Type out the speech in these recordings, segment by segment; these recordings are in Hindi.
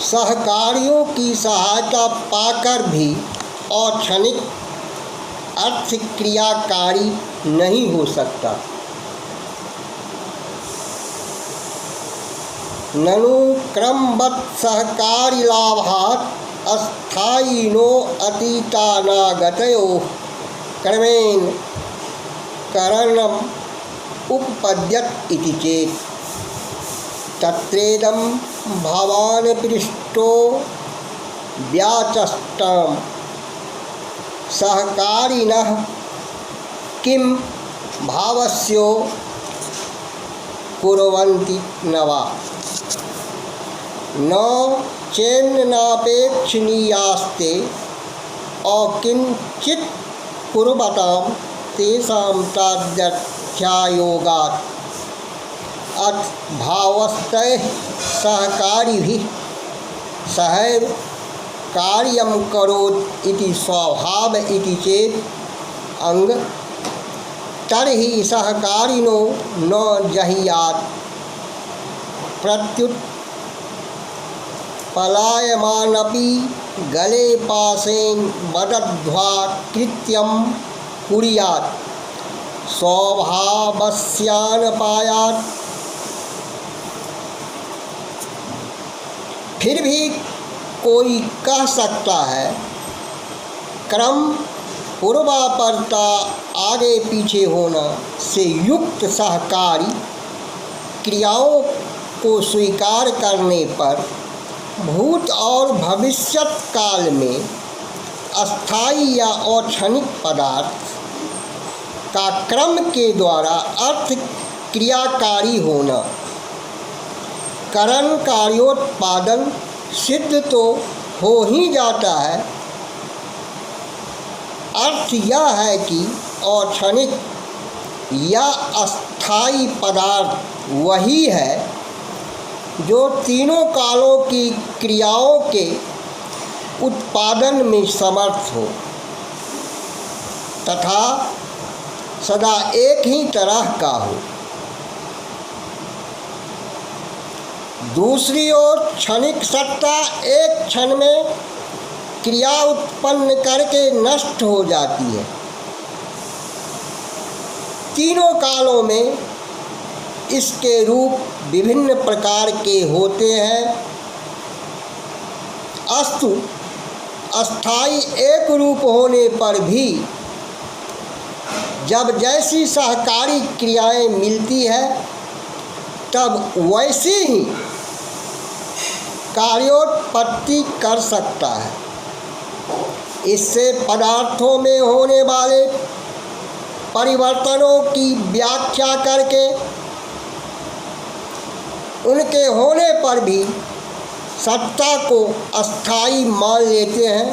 सहकारियों की सहायता पाकर भी अक्षणिक अर्थ क्रियाकारी नहीं हो सकता। ननु क्रमवत् सहकारिलाभात् अस्थायिनो अतीतानागतयोः क्रमेण करणम् उपपद्यत इति चेत् तत्रेदं भावान् पृष्ठो व्याचष्टम् सहकारिणः किं भावस्यो कुर्वन्ति न वा न चेन्नापेक्षणीयास्ते अकिञ्चित् कुर्वतां तेषां तादर्थ्यायोगात् अथ भावस्तैः सहकारिभिः सहैव कार्यं करोति इति स्वभाव इति चेत् अंग तर्हि सहकारिणो न जह्यात् प्रत्युत पलायमानपि गले पाशेन बदध्वा कृत्यं कुर्यात् स्वभावस्यानपायात्। फिर भी कोई कह सकता है क्रम पूर्वापरता आगे पीछे होना से युक्त सहकारी क्रियाओं को स्वीकार करने पर भूत और भविष्यत काल में अस्थायी या अक्षणिक पदार्थ का क्रम के द्वारा अर्थ क्रियाकारी होना करण कार्योत्पादन सिद्ध तो हो ही जाता है। अर्थ यह है कि अक्षणिक या अस्थायी पदार्थ वही है जो तीनों कालों की क्रियाओं के उत्पादन में समर्थ हो तथा सदा एक ही तरह का हो। दूसरी ओर क्षणिक सत्ता एक क्षण में क्रिया उत्पन्न करके नष्ट हो जाती है। तीनों कालों में इसके रूप विभिन्न प्रकार के होते हैं। अस्तु अस्थायी एक रूप होने पर भी जब जैसी सहकारी क्रियाएं मिलती है तब वैसी ही कार्योत्पत्ति कर सकता है। इससे पदार्थों में होने वाले परिवर्तनों की व्याख्या करके उनके होने पर भी सत्ता को अस्थायी मान लेते हैं।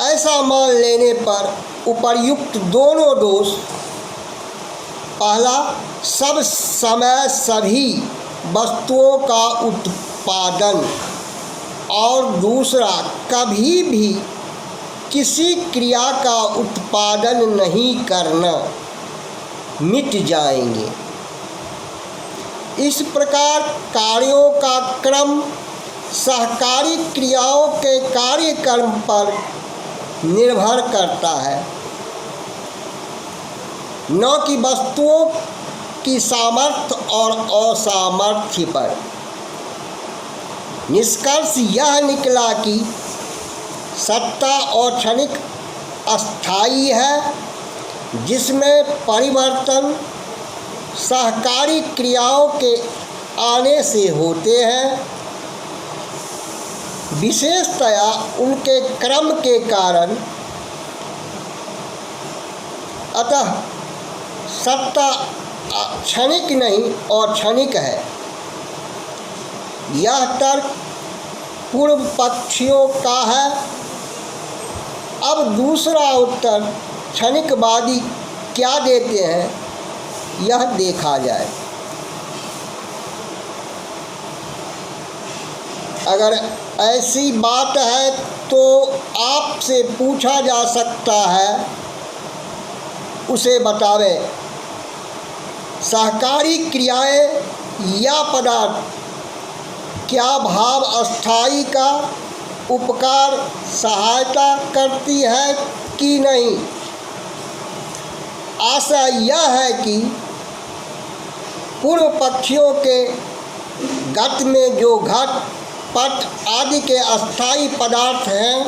ऐसा मान लेने पर उपर्युक्त दोनों दोष, पहला सब समय सभी वस्तुओं का उत्पादन और दूसरा कभी भी किसी क्रिया का उत्पादन नहीं करना, मिट जाएंगे। इस प्रकार कार्यों का क्रम सहकारी क्रियाओं के कार्यक्रम पर निर्भर करता है, न कि वस्तुओं की सामर्थ्य और असामर्थ्य पर। निष्कर्ष यह निकला कि सत्ता अक्षणिक अस्थायी है, जिसमें परिवर्तन सहकारी क्रियाओं के आने से होते हैं, विशेषतया उनके क्रम के कारण। अतः सत्ता क्षणिक नहीं अक्षणिक है। यह तर्क पूर्व पक्षियों का है। अब दूसरा उत्तर क्षणिकवादी क्या देते हैं यह देखा जाए। अगर ऐसी बात है तो आपसे पूछा जा सकता है, उसे बतावें सहकारी क्रियाएं या पदार्थ क्या भाव अस्थाई का उपकार सहायता करती है कि नहीं। आशा यह है कि पूर्व पक्षियों के गत में जो घट पट आदि के अस्थाई पदार्थ हैं,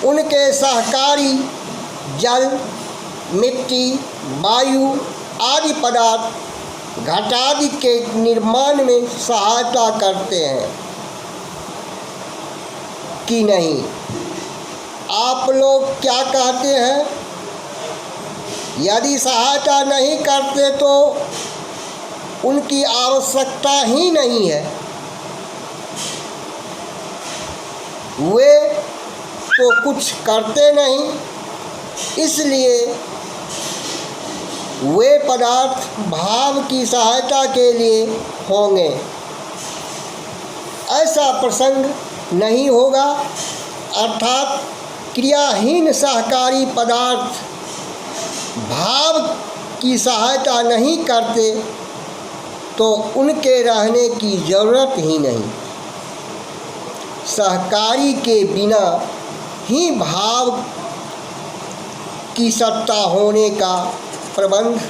उनके सहकारी जल, मिट्टी, वायु आदि पदार्थ घटादि के निर्माण में सहायता करते हैं कि नहीं। आप लोग क्या कहते हैं? यदि सहायता नहीं करते तो उनकी आवश्यकता ही नहीं है। वे तो कुछ करते नहीं, इसलिए वे पदार्थ भाव की सहायता के लिए होंगे। ऐसा प्रसंग नहीं होगा, अर्थात क्रियाहीन सहकारी पदार्थ भाव की सहायता नहीं करते तो उनके रहने की जरूरत ही नहीं। सहकारी के बिना ही भाव की सत्ता होने का प्रबंध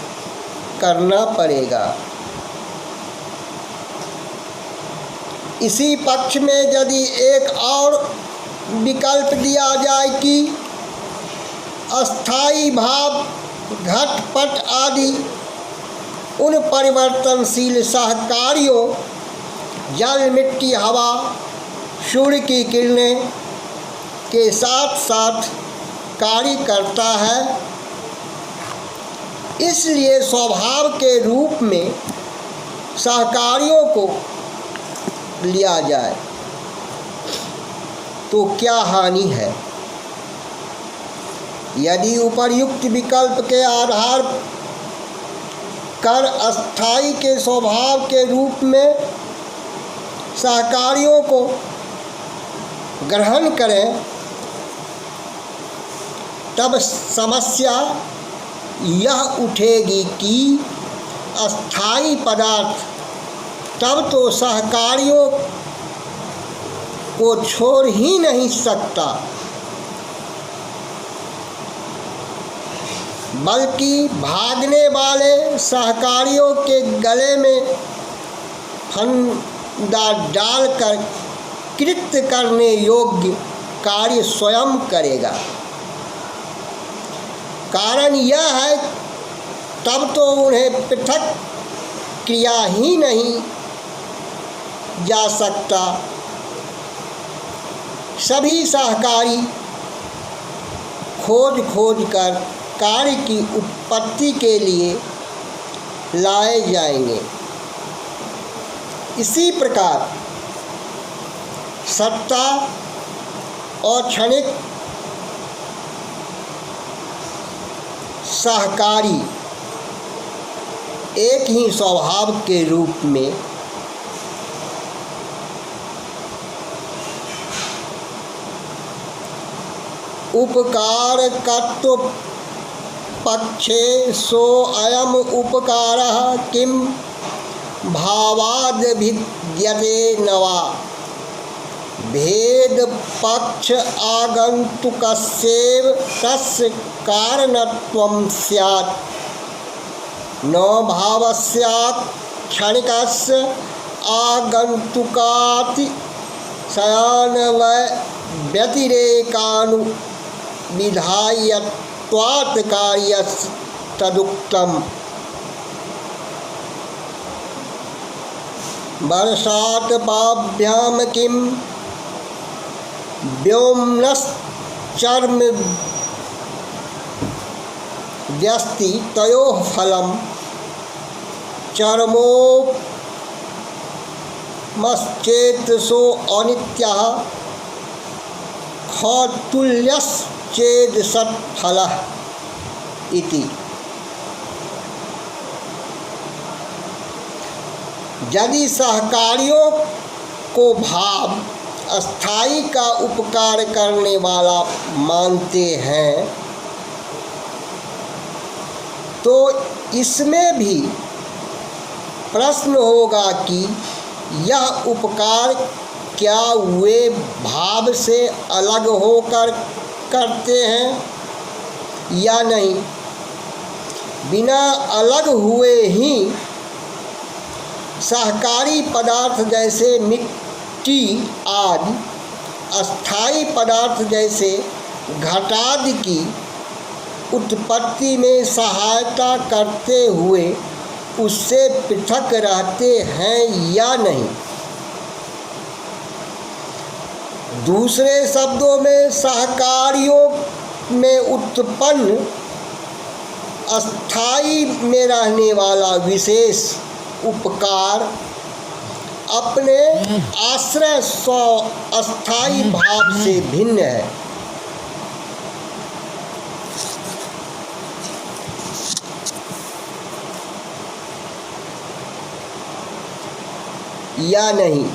करना पड़ेगा। इसी पक्ष में यदि एक और विकल्प दिया जाए कि अस्थाई भाव घट पट आदि उन परिवर्तनशील सहकारियों जल, मिट्टी, हवा, सूर्य की किरणें के साथ साथ कार्य करता है, इसलिए स्वभाव के रूप में सहकारियों को लिया जाए तो क्या हानि है। यदि उपर्युक्त विकल्प के आधार कर अस्थाई के स्वभाव के रूप में सहकारियों को ग्रहण करें, तब समस्या यह उठेगी कि अस्थाई पदार्थ तब तो सहकारियों को छोड़ ही नहीं सकता, बल्कि भागने वाले सहकारियों के गले में फंदा डालकर कृत्य करने योग्य कार्य स्वयं करेगा। कारण यह है, तब तो उन्हें पृथक क्रिया ही नहीं जा सकता। सभी सहकारी खोज कर कार्य की उत्पत्ति के लिए लाए जाएंगे। इसी प्रकार सत्ता और क्षणिक सहकारी एक ही स्वभाव के रूप में उपकारकत्व पक्षे सो अयम उपकारः किम भावाद भिद्यते नवा भेद पक्ष आगंतुकस्यैव तस्य कारणत्वं स्यात् न भावस्यात् क्षणिकस्य आगंतुकात् सयान्वय व्यतिरेकानुविधायत्वात् कार्यस्य तदुक्तम्। वर्षात् पाभ्याम किम व्योम्नश्चर्म व्यस्ति तयोः फलम चर्मोपमश्चेतसो अनित्यः खतुल्यश्चेद सत्फलः इति। यदि सहकारियों को भाव अस्थाई का उपकार करने वाला मानते हैं तो इसमें भी प्रश्न होगा कि यह उपकार क्या वे भाव से अलग होकर करते हैं या नहीं। बिना अलग हुए ही सहकारी पदार्थ जैसे मिट्टी आदि अस्थाई पदार्थ जैसे घटादि की उत्पत्ति में सहायता करते हुए उससे पृथक रहते हैं या नहीं। दूसरे शब्दों में सहकारियों में उत्पन्न अस्थाई में रहने वाला विशेष उपकार अपने आश्रय स्व अस्थाई भाव से भिन्न है। या नहीं।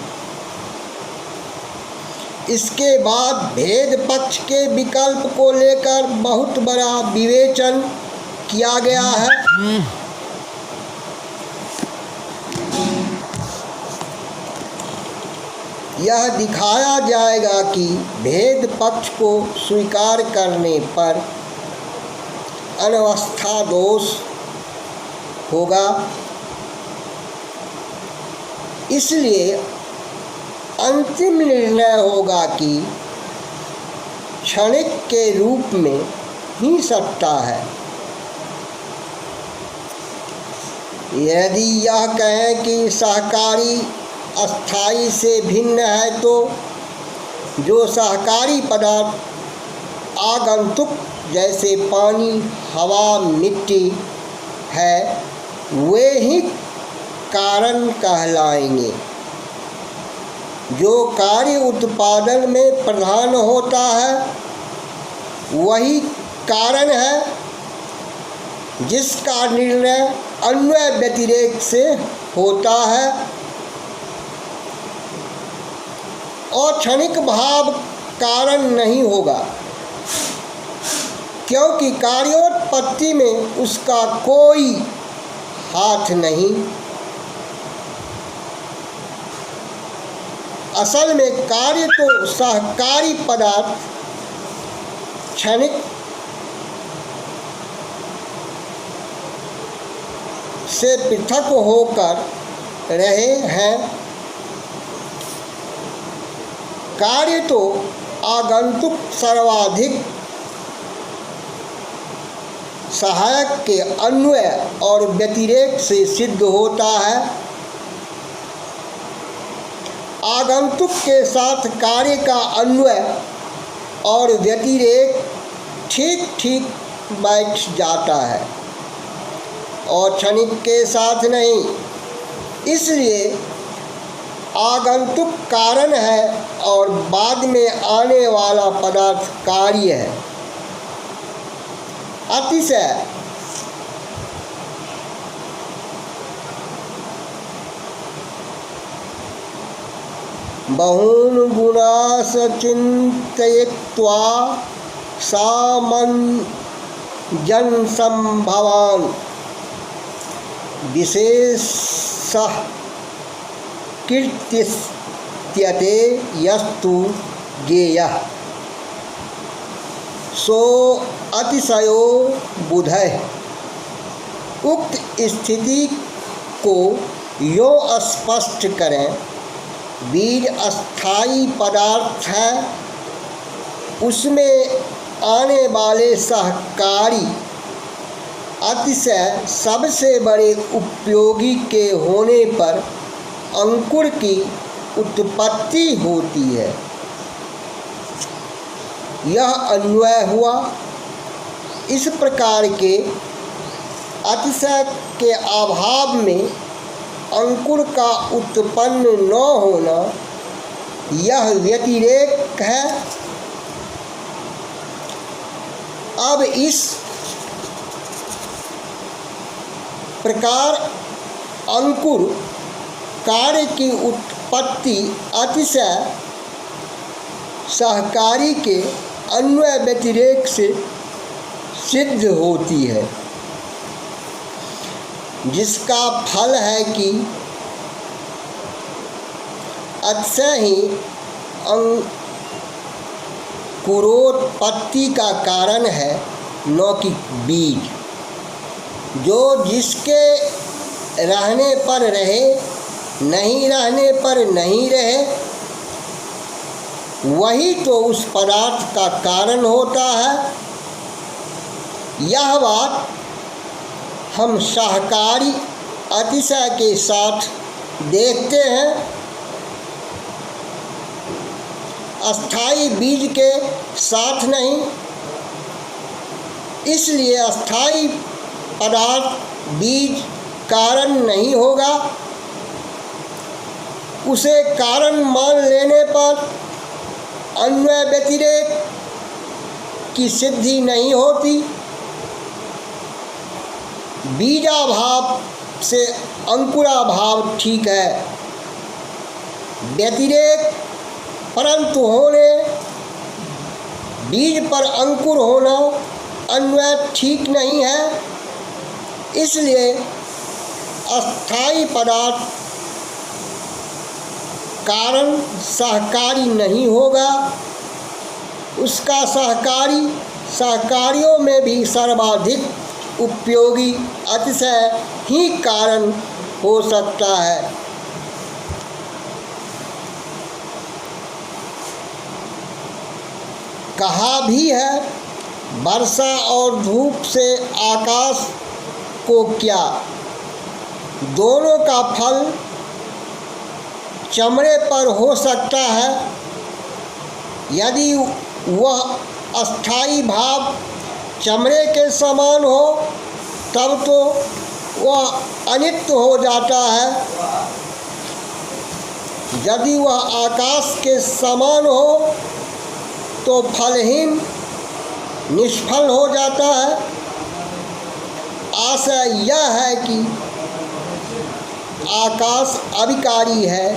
इसके बाद भेद पक्ष के विकल्प को लेकर बहुत बड़ा विवेचन किया गया है। यह दिखाया जाएगा कि भेद पक्ष को स्वीकार करने पर अनवस्था दोष होगा, इसलिए अंतिम निर्णय होगा कि क्षणिक के रूप में ही सत्ता है। यदि यह कहें कि सहकारी अस्थाई से भिन्न है, तो जो सहकारी पदार्थ आगंतुक जैसे पानी, हवा, मिट्टी है, वे ही कारण कहलाएंगे। जो कार्य उत्पादन में प्रधान होता है वही कारण है, जिसका निर्णय अन्वय व्यतिरेक से होता है और क्षणिक भाव कारण नहीं होगा, क्योंकि कार्योत्पत्ति में उसका कोई हाथ नहीं। असल में कार्य तो सहकारी पदार्थ क्षणिक से पृथक होकर रहे हैं। कार्य तो आगंतुक सर्वाधिक सहायक के अन्वय और व्यतिरेक से सिद्ध होता है। आगंतुक के साथ कार्य का अन्वय और व्यतिरेक ठीक ठीक बैठ जाता है और क्षणिक के साथ नहीं। इसलिए आगंतुक कारण है और बाद में आने वाला पदार्थ कार्य है। अतिशय बहून् गुणास चिन्तयित्वा सामञ्जस्यसम्भवान् विशेषः कीर्तिस्यते यस्तु ज्ञेयः सो अतिशयो बुधः। उक्त स्थिति को यों स्पष्ट करें, बीज अस्थाई पदार्थ है, उसमें आने वाले सहकारी अतिशय सबसे बड़े उपयोगी के होने पर अंकुर की उत्पत्ति होती है। यह अन्वय हुआ। इस प्रकार के अतिशय के अभाव में अंकुर का उत्पन्न न होना यह व्यतिरेक है। अब इस प्रकार अंकुर कार्य की उत्पत्ति अतिशय सहकारी के अन्वय व्यतिरेक से सिद्ध होती है। जिसका फल है कि अतिशय ही अंकुरोत्पत्ति का कारण है, न कि बीज। जो जिसके रहने पर रहे, नहीं रहने पर नहीं रहे, वही तो उस पदार्थ का कारण होता है। यह बात हम सहकारी अतिशय के साथ देखते हैं। अस्थाई बीज के साथ नहीं। इसलिए अस्थाई पदार्थ बीज कारण नहीं होगा। उसे कारण मान लेने पर अन्वय व्यतिरेक की सिद्धि नहीं होती। बीजाभाव से अंकुराभाव ठीक है, व्यतिरेक परंतु होने, बीज पर अंकुर होना अन्वय ठीक नहीं है। इसलिए अस्थाई पदार्थ कारण सहकारी नहीं होगा। उसका सहकारियों में भी सर्वाधिक उपयोगी अतिशय ही कारण हो सकता है। कहा भी है, वर्षा और धूप से आकाश को क्या, दोनों का फल चमड़े पर हो सकता है। यदि वह अस्थाई भाव चमड़े के समान हो तब तो वह अनित्य हो जाता है। यदि वह आकाश के समान हो तो फलहीन निष्फल हो जाता है। आशय यह है कि आकाश अविकारी है,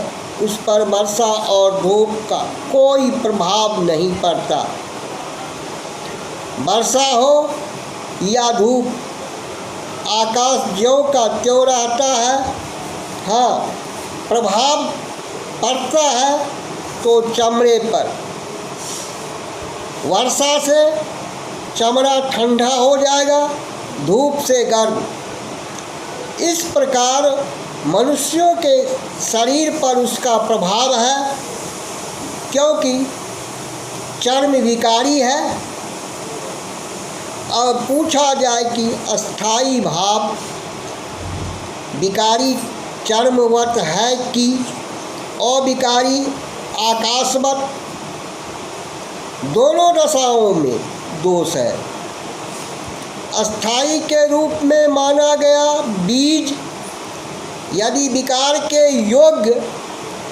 उस पर वर्षा और धूप का कोई प्रभाव नहीं पड़ता। वर्षा हो या धूप, आकाश ज्यों का त्यों रहता है। हाँ, प्रभाव पड़ता है तो चमड़े पर। वर्षा से चमड़ा ठंडा हो जाएगा, धूप से गर्म। इस प्रकार मनुष्यों के शरीर पर उसका प्रभाव है, क्योंकि चर्म विकारी है। अब पूछा जाए कि अस्थाई भाव विकारी चर्मवत है कि अविकारी आकाशवत? दोनों दशाओं में दोष है। अस्थाई के रूप में माना गया बीज यदि विकार के योग्य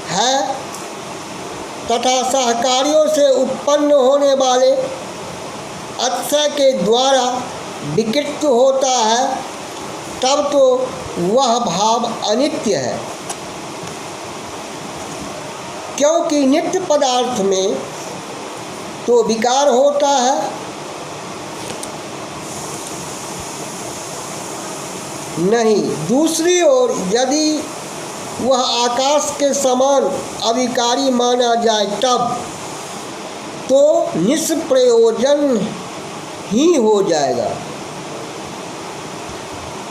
है तथा सहकारियों से उत्पन्न होने वाले अतिशय के द्वारा विकृत होता है, तब तो वह भाव अनित्य है। क्योंकि नित्य पदार्थ में तो विकार होता है। नहीं, दूसरी ओर यदि वह आकाश के समान अविकारी माना जाए तब तो निष्प्रयोजन ही हो जाएगा।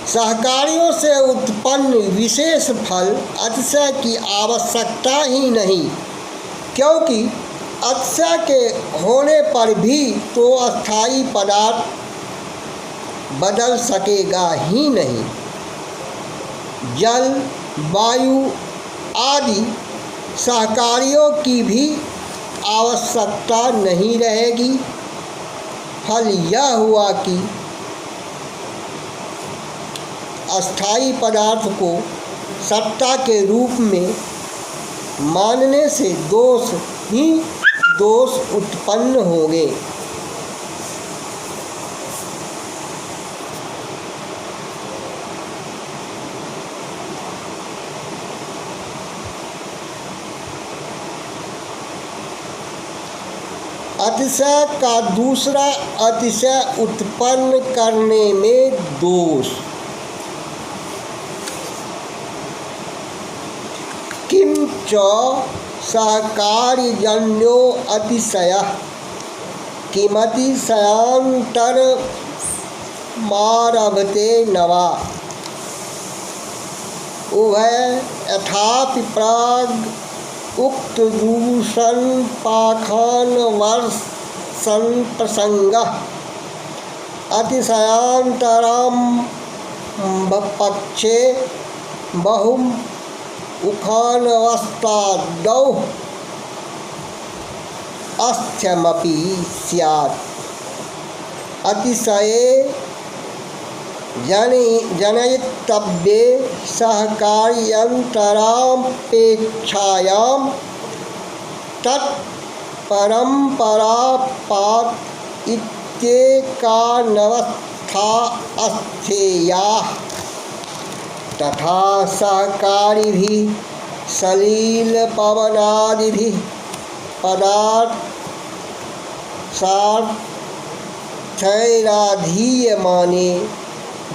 सहकारियों से उत्पन्न विशेष फल अतिशय की आवश्यकता ही नहीं, क्योंकि अतिशय के होने पर भी तो अस्थाई पदार्थ बदल सकेगा ही नहीं। जल, वायु आदि सहकारियों की भी आवश्यकता नहीं रहेगी। फल यह हुआ कि अस्थाई पदार्थ को सत्ता के रूप में मानने से दोष ही दोष उत्पन्न होंगे। अतिशय का दूसरा अतिशय उत्पन्न करने में दोष। सहकार्यजन्यो अतिशयः किमतिशयान्तरमारभते नवा उभय यथापि प्राग उक्त दूषण पाखानवर्षन् प्रसंगः अतिशयान्तरं पक्षे बहुम उखानवस्थादौ अस्त्यमपि स्यात् अतिशये जनयितव्ये सहकार्यन्तरापेक्षायां तत्परम्परापात इत्येकानवस्था अस्थेया तथा सहकारिभिः सलिलपवनादिभिः पदार्थार्थैराधीयमाने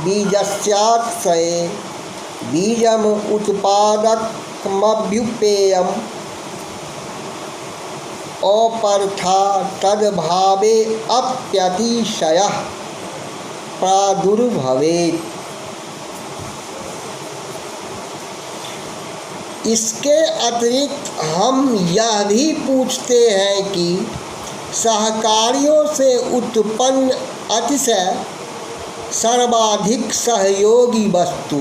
बीजस्यातिशये बीजम् उत्पादकमभ्युपेयम् अपरथा तद्भावे अप्यतिशयः प्रादुर्भवेत्। इसके अतिरिक्त हम यह भी पूछते हैं कि सहकारियों से उत्पन्न अतिशय सर्वाधिक सहयोगी वस्तु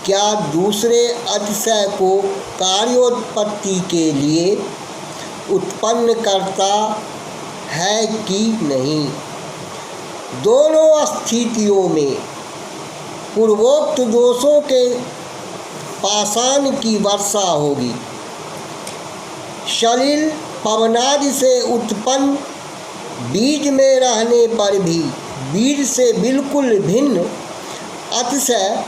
क्या दूसरे अतिशय को कार्योत्पत्ति के लिए उत्पन्न करता है कि नहीं। दोनों स्थितियों में पूर्वोक्त दोषों के पाषाण की वर्षा होगी। सलिल पवनादि से उत्पन्न बीज में रहने पर भी बीज से बिल्कुल भिन्न अतिशय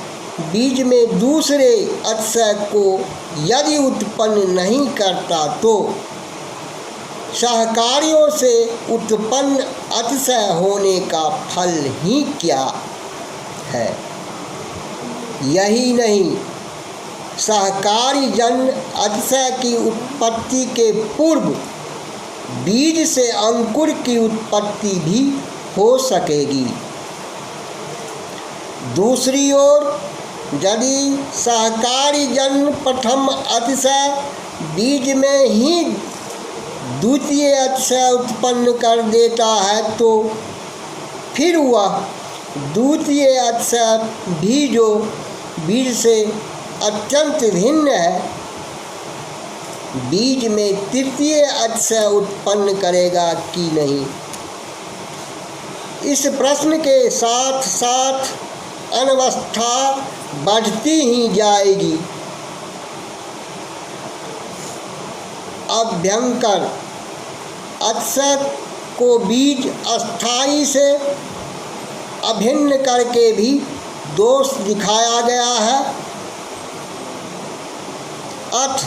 बीज में दूसरे अतिशय को यदि उत्पन्न नहीं करता तो सहकारियों से उत्पन्न अतिशय होने का फल ही क्या है। यही नहीं, सहकारी जन अतिशय की उत्पत्ति के पूर्व बीज से अंकुर की उत्पत्ति भी हो सकेगी। दूसरी ओर यदि सहकारी जन प्रथम अतिशय बीज में ही द्वितीय अतिशय उत्पन्न कर देता है तो फिर वह द्वितीय अतिशय भी जो बीज से अत्यंत भिन्न है बीज में तृतीय अतिशय उत्पन्न करेगा कि नहीं। इस प्रश्न के साथ साथ अनवस्था बढ़ती ही जाएगी। अभ्यंकर अतिशय को बीज अस्थाई से अभिन्न करके भी दोष दिखाया गया है। अथ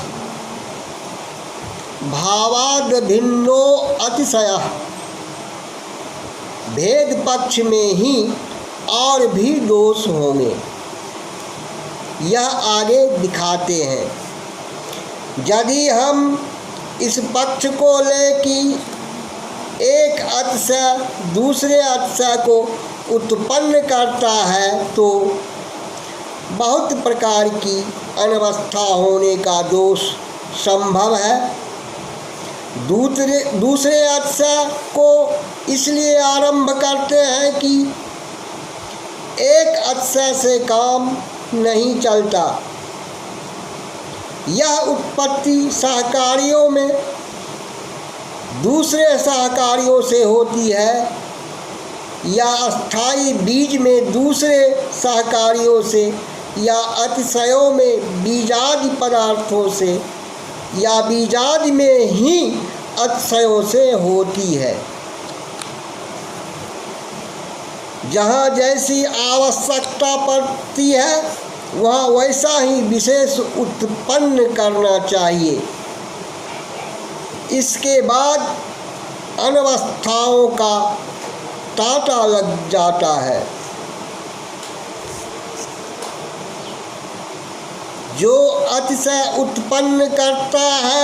भावाद भिन्नो अतिशयः भेद पक्ष में ही और भी दोष होंगे। यह आगे दिखाते हैं। यदि हम इस पक्ष को ले कि एक अतिशय दूसरे अतिशय को उत्पन्न करता है तो बहुत प्रकार की अनवस्था होने का दोष संभव है। दूसरे अतिशय को इसलिए आरंभ करते हैं कि एक अतिशय से काम नहीं चलता। यह उत्पत्ति सहकारियों में दूसरे सहकारियों से होती है या अस्थाई बीज में दूसरे सहकारियों से या अतिशयों में बीजादि पदार्थों से या बीजादि में ही अतिशयों से होती है। जहाँ जैसी आवश्यकता पड़ती है वहाँ वैसा ही विशेष उत्पन्न करना चाहिए। इसके बाद अनवस्थाओं का तांता लग जाता है। जो अतिशय उत्पन्न करता है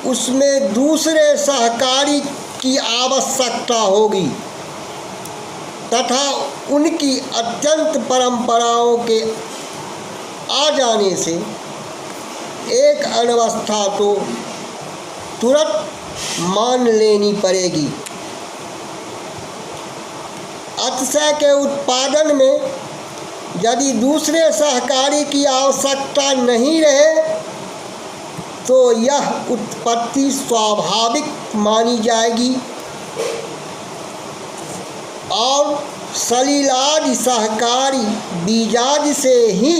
उसमें दूसरे सहकारी की आवश्यकता होगी तथा उनकी अत्यंत परंपराओं के आ जाने से एक अनवस्था तो तुरंत मान लेनी पड़ेगी। अतिशय के उत्पादन में यदि दूसरे सहकारी की आवश्यकता नहीं रहे तो यह उत्पत्ति स्वाभाविक मानी जाएगी और सलिलादि सहकारी बीजादि से ही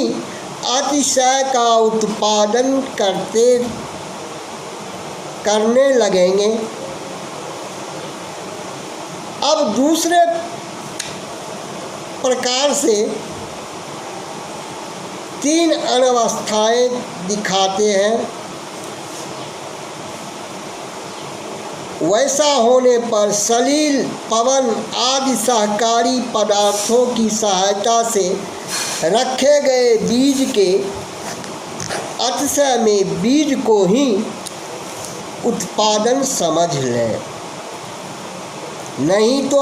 अतिशय का उत्पादन करने लगेंगे। अब दूसरे प्रकार से 3 अनवस्थाएं दिखाते हैं। वैसा होने पर सलील, पवन आदि सहकारी पदार्थों की सहायता से रखे गए बीज के अतिशय में बीज को ही उत्पादन समझ लें, नहीं तो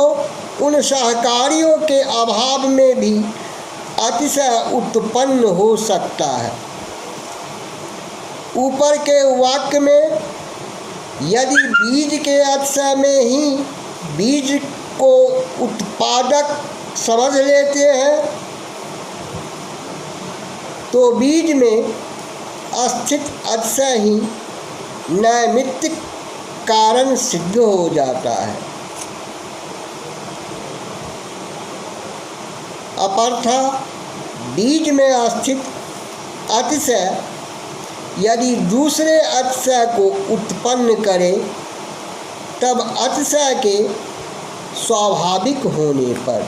उन सहकारियों के अभाव में भी अतिशय उत्पन्न हो सकता है। ऊपर के वाक्य में यदि बीज के अतिशय में ही बीज को उत्पादक समझ लेते हैं तो बीज में स्थित अतिशय ही नैमित्तिक कारण सिद्ध हो जाता है। अपरथा बीज में स्थित अतिशय यदि दूसरे अतिशय को उत्पन्न करे तब अतिशय के स्वाभाविक होने पर